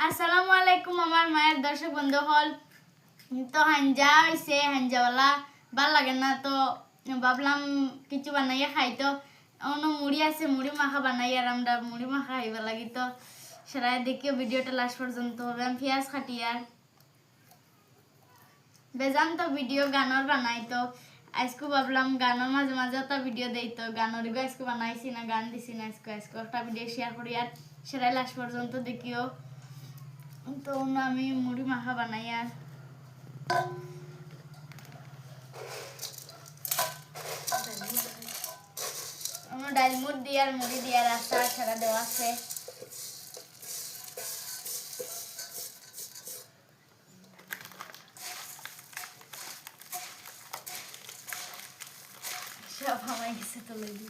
আসসালামু আলাইকুম আমার মায়ের দর্শক বন্ধু হল। তো হাঞ্জা হয়েছে, হাঞ্জাওয়ালা ভাল লাগে না, তো ভাবলাম কিছু বানাইয়া খাই। তো অন্য মুড়ি আছে, মুড়ি মাখা বানাই আর আমরা মুড়ি মাখা খাইবা লাগি। তো সেটাই দেখিও ভিডিওটা লাস্ট পর্যন্ত হবে। আমি পেঁয়াজ কাটি আর বেজান তো ভিডিও গানের বানাই। তো আজকে ভাবলাম গানের মাঝে মাঝে একটা ভিডিও দেই। তো গানের আজকে বানাইছি না, গান দিছি না, আজকে একটা ভিডিও শেয়ার করি আর সেটাই লাস্ট পর্যন্ত দেখিও। তো আমি মুড়ি মাখা বানাই আর ডাল মুড় দিয়ে আর মুড়ি দিয়ে রাস্তা ছাড়া দেওয়া আছে। সব আমার গেছে তো লইলি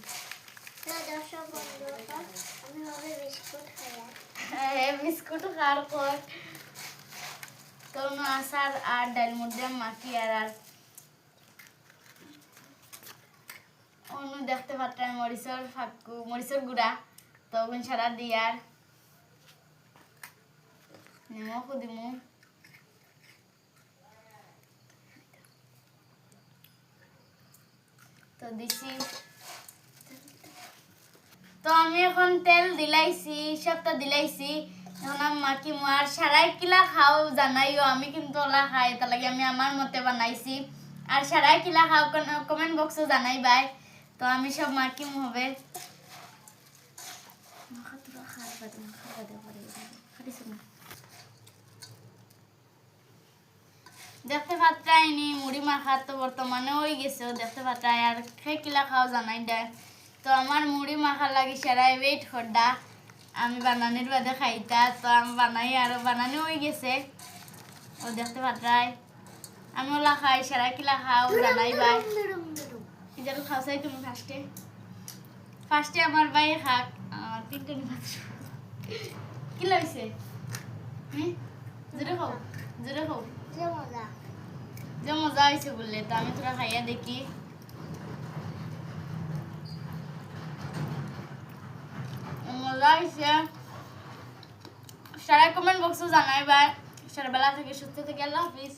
বিস্কুট খাওয়ার পর তো আচার আর ডাল মুড় দিয়ে মাখি আর অন্য দেখতে পাচ্ছেন মরিচের গুঁড়া তো সারা দিয়ার নিমকও দিমু। তো দিছি, তো আমি এখন তেল দিলাইছি, সবটা দিলাইছি। এখন আমি মাখি আর সারাই কিলা খাও জানাইও, আমি কিন্তু ওলা খাই, তার লাগে আমি আমার মতে বানাইছি। আর সারাই কিলা খাও কমেন্ট বক্সে জানাই বাই। তো আমি সব মাখিম হবে। দেখতে পাত্রাইনি মুড়ি মাখা তো বর্তমানে হয়ে গেছে, দেখতে পাত্রাই আর খেয়ে কিলা খাও জানাই দেয়। তো আমার মুড়ি মাখা লাগি সেরাই ওয়েট করডা, আমি বানানির বাদে খাইতা। তো আমি বানাই আর বানানি হয়ে গেছে, ও দেখতে পাত্রাই আমি ওলা খাই। সেরাই কিলা খাও জানাই বাই। ইজারু খাও চাই তুমি ফার্স্টে আমার ভাই খাক। আমার তিনটে কি লাগছে? হ্যাঁ জোরে খাও, জোরে খাও, যে মজা হয়েছে বললে। তো আমি তোরা খাইয়া দেখি। মজা হয়েছে, সারা কমেন্ট বক্সে জানাই বাই। সারা বেলা থেকে সুস্থ থেকে আল্লাহ হাফিজ।